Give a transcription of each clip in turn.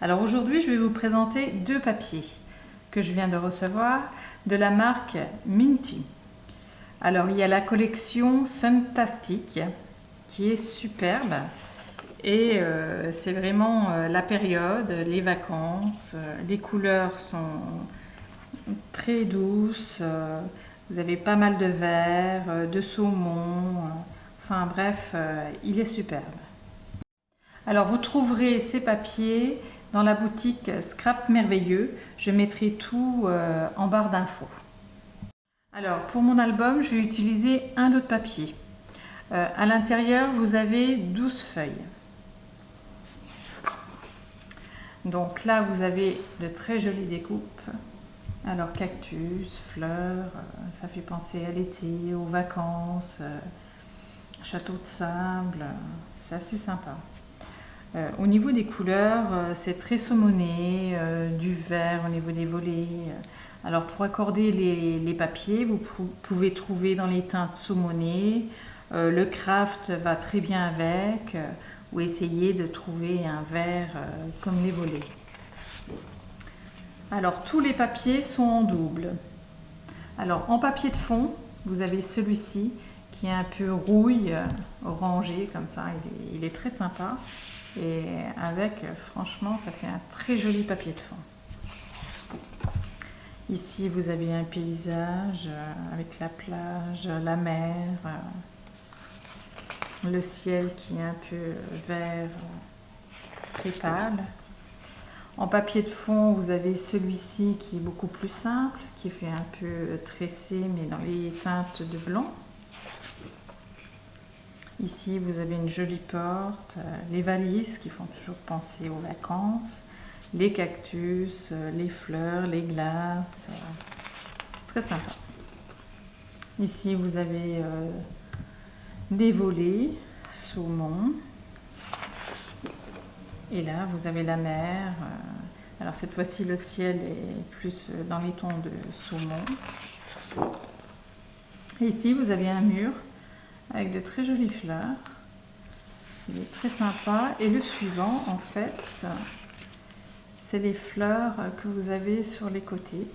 Alors aujourd'hui, je vais vous présenter deux papiers que je viens de recevoir de la marque Minty. Alors il y a la collection Suntastic qui est superbe et c'est vraiment la période, les vacances, les couleurs sont très douces, vous avez pas mal de vert, de saumon, enfin bref, il est superbe. Alors vous trouverez ces papiers dans la boutique Scrap Merveilleux. Je mettrai tout en barre d'infos. Alors pour mon album, j'ai utilisé un lot de papier. À l'intérieur, vous avez 12 feuilles. Donc là, vous avez de très jolies découpes. Alors cactus, fleurs, ça fait penser à l'été, aux vacances, château de sable, c'est assez sympa. Au niveau des couleurs, c'est très saumoné, du vert au niveau des volets. Alors pour accorder les papiers, vous pouvez trouver dans les teintes saumonées. Le craft va très bien avec, ou essayer de trouver un vert comme les volets. Alors tous les papiers sont en double. Alors en papier de fond, vous avez celui-ci qui est un peu rouille, orangé comme ça, il est très sympa. Et avec, franchement, ça fait un très joli papier de fond. Ici, vous avez un paysage avec la plage, la mer, le ciel qui est un peu vert, très pâle. En papier de fond, vous avez celui-ci qui est beaucoup plus simple, qui fait un peu tressé, mais dans les teintes de blanc. Ici, vous avez une jolie porte, les valises qui font toujours penser aux vacances, les cactus, les fleurs, les glaces. C'est très sympa. Ici, vous avez des volets, saumon. Et là, vous avez la mer. Alors cette fois-ci, le ciel est plus dans les tons de saumon. Et ici, vous avez un mur avec de très jolies fleurs. Il est très sympa. Et le suivant, en fait, c'est les fleurs que vous avez sur les côtés,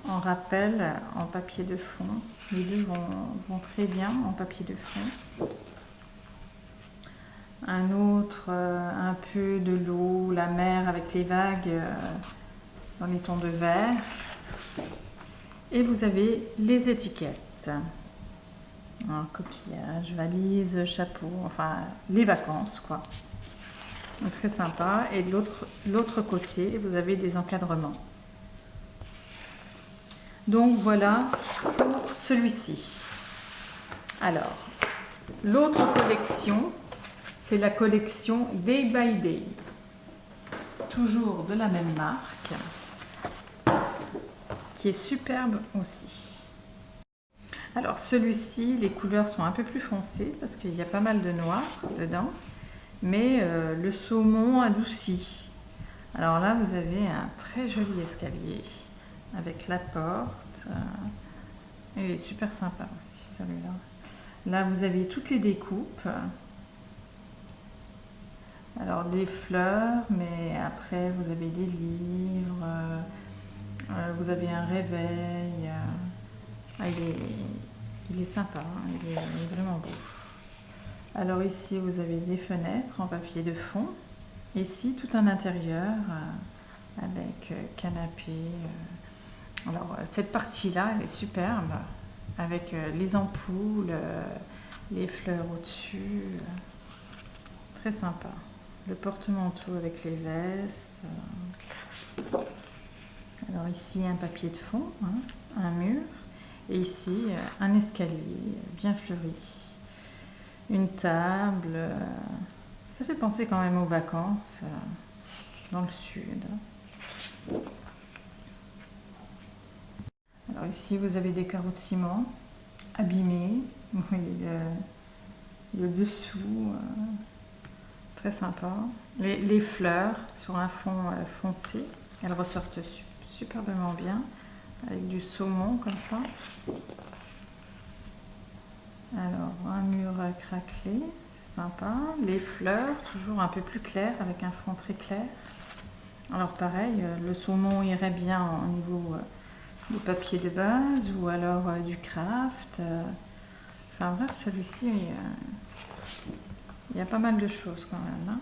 en rappel, en papier de fond. Les deux vont très bien en papier de fond. Un autre, un peu de l'eau, la mer avec les vagues dans les tons de vert. Et vous avez les étiquettes. Un coquillage, valise, chapeau, enfin les vacances quoi. Donc, très sympa. Et de l'autre côté, vous avez des encadrements. Donc voilà pour celui-ci. Alors, l'autre collection, c'est la collection Day by Day. Toujours de la même marque, qui est superbe aussi. Alors celui-ci, les couleurs sont un peu plus foncées parce qu'il y a pas mal de noir dedans, mais le saumon adouci. Alors là, vous avez un très joli escalier avec la porte. Il est super sympa aussi celui-là. Là, vous avez toutes les découpes. Alors des fleurs, mais après vous avez des livres, vous avez un réveil. Il est sympa, hein, il est vraiment beau. Alors ici vous avez des fenêtres en papier de fond. Ici tout un intérieur avec canapé. Alors cette partie-là elle est superbe avec les ampoules, les fleurs au-dessus. Très sympa. Le porte-manteau avec les vestes. Alors ici un papier de fond, hein, un mur. Et ici, un escalier bien fleuri, une table. Ça fait penser quand même aux vacances dans le sud. Alors ici, vous avez des carreaux de ciment abîmés. Vous voyez le dessous, très sympa. Les fleurs sur un fond foncé, elles ressortent superbement bien. Avec du saumon comme ça. Alors, un mur craquelé, c'est sympa. Les fleurs, toujours un peu plus claires, avec un fond très clair. Alors pareil, le saumon irait bien au niveau du papier de base ou alors du craft. Enfin bref, celui-ci, il y a pas mal de choses quand même. Hein.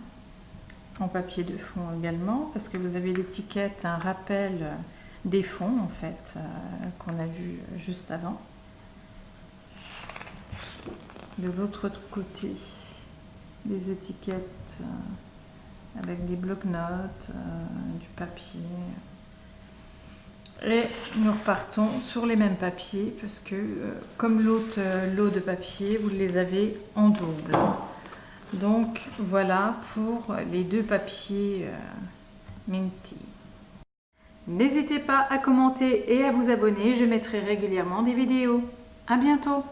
En papier de fond également, parce que vous avez l'étiquette, un rappel des fonds en fait, qu'on a vu juste avant. De l'autre côté, des étiquettes avec des blocs-notes, du papier. Et nous repartons sur les mêmes papiers parce que comme l'autre lot de papier, vous les avez en double. Donc voilà pour les deux papiers Minty. N'hésitez pas à commenter et à vous abonner, je mettrai régulièrement des vidéos. À bientôt!